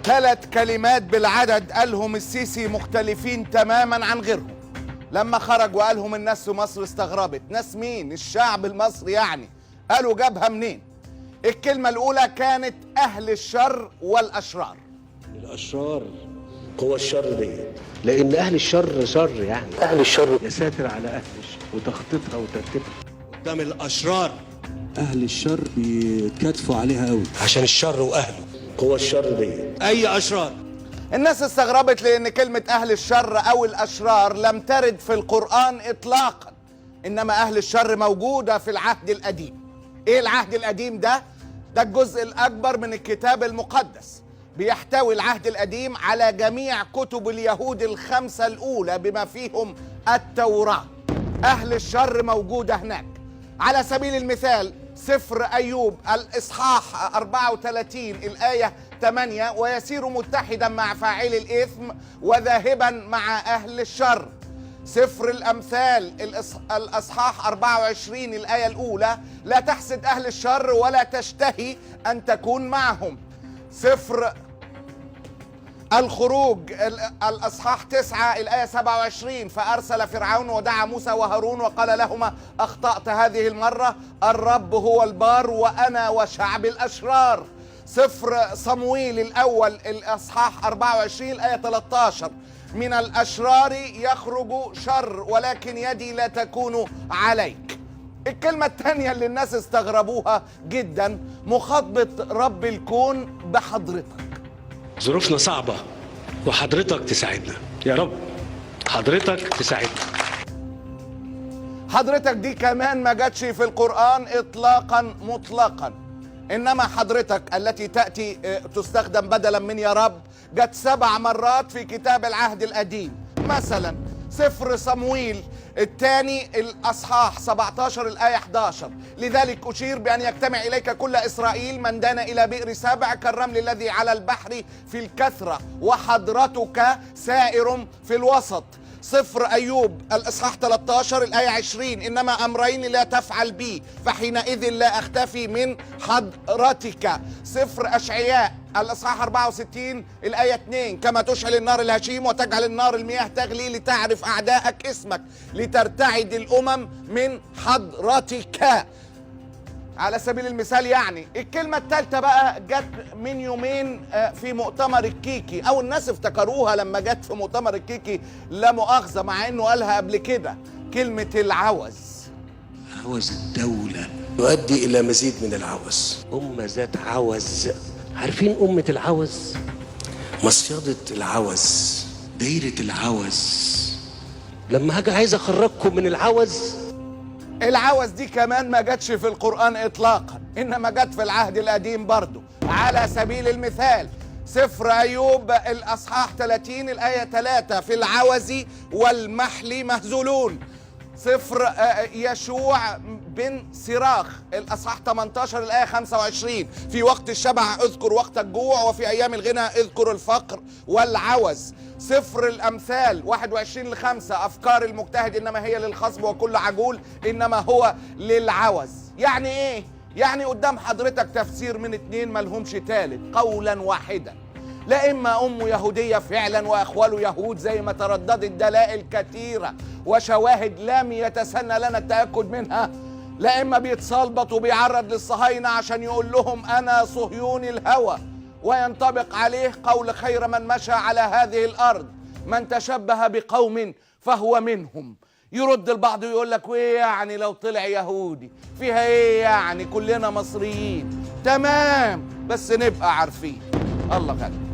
3 كلمات بالعدد قالهم السيسي مختلفين تماما عن غيرهم. لما خرج وقالهم الناس في مصر استغربت. ناس مين؟ الشعب المصري يعني. قالوا جابها منين؟ الكلمة الأولى كانت أهل الشر والأشرار. الأشرار قوى الشر ديت، لأن أهل الشر شر، يعني أهل الشر يا ساتر على أهل الشر وتخطيطها وترتيبها قدام الأشرار. أهل الشر بيتكاتفوا عليها قوي عشان الشر وأهله قوى الشر ديت. أي أشرار؟ الناس استغربت لأن كلمة أهل الشر أو الأشرار لم ترد في القرآن إطلاقا، إنما أهل الشر موجودة في العهد القديم. إيه العهد القديم ده؟ ده الجزء الأكبر من الكتاب المقدس، بيحتوي العهد القديم على جميع كتب اليهود الخمسة الأولى بما فيهم التوراة. أهل الشر موجودة هناك. على سبيل المثال سفر أيوب الإصحاح 34 الآية 8: ويسير متحدا مع فاعل الإثم وذاهبا مع أهل الشر. سفر الأمثال الأصحاح 24 الآية الأولى: لا تحسد أهل الشر ولا تشتهي أن تكون معهم. سفر الخروج الأصحاح 9 الآية 27: فأرسل فرعون ودعا موسى وهارون وقال لهما: أخطأت هذه المرة، الرب هو البار وأنا وشعب الأشرار. سفر صمويل الأول الأصحاح 24 الآية 13: من الأشرار يخرج شر ولكن يدي لا تكون عليك. الكلمة الثانية اللي الناس استغربوها جدا: مخاطبة رب الكون بحضرتك. ظروفنا صعبة وحضرتك تساعدنا يا رب، حضرتك تساعدنا. حضرتك دي كمان ما جاتش في القرآن إطلاقا مطلقا، إنما حضرتك التي تأتي تستخدم بدلا من يا رب جت 7 مرات في كتاب العهد القديم. مثلا سفر صمويل الثاني الأصحاح 17 الآية 11: لذلك أشير بأن يجتمع إليك كل إسرائيل من دان إلى بئر سبع كالرمل الذي على البحر في الكثرة، وحضرتك سائر في الوسط. سفر أيوب الإصحاح 13 الآية 20: إنما أمرين لا تفعل بي فحينئذ لا أختفي من حضرتك. سفر أشعياء الإصحاح 64 الآية 2: كما تشعل النار الهشيم وتجعل النار المياه تغلي لتعرف أعداءك اسمك لترتعد الأمم من حضرتك. على سبيل المثال يعني. الكلمة الثالثة بقى جت من يومين في مؤتمر الكيكي، أو الناس افتكروها لما جت في مؤتمر الكيكي لا مؤاخذة، مع إنه قالها قبل كده. كلمة العوز. عوز الدولة يؤدي إلى مزيد من العوز. أمة ذات عوز. عارفين أمة العوز؟ مصيدة العوز، دايرة العوز. لما هاجي عايز أخرجكم من العوز. العوز دي كمان ما جاتش في القرآن إطلاقا، إنما جت في العهد القديم برضو. على سبيل المثال سفر أيوب الأصحاح 30 الآية 3: في العوز والمحل مهزولون. سفر يشوع بن سراخ الأصحاح 18 الآية 25: في وقت الشبع اذكر وقت الجوع وفي أيام الغنى اذكر الفقر والعوز. سفر الأمثال 21:5: أفكار المجتهد إنما هي للخصب وكل عجول إنما هو للعوز. يعني إيه؟ يعني قدام حضرتك تفسير من 2 ملهمش تالت، قولا واحدا. لا إما أمه يهودية فعلا وأخواله يهود زي ما ترددت دلائل كثيرة وشواهد لم يتسنى لنا التأكد منها، لا إما بيتصلبط وبيعرض للصهاينة عشان يقول لهم أنا صهيوني الهوى، وينطبق عليه قول خير من مشى على هذه الأرض من تشبه بقوم فهو منهم. يرد البعض ويقول لك وإيه يعني لو طلع يهودي فيها إيه يعني، كلنا مصريين. تمام، بس نبقى عارفين. الله غالب.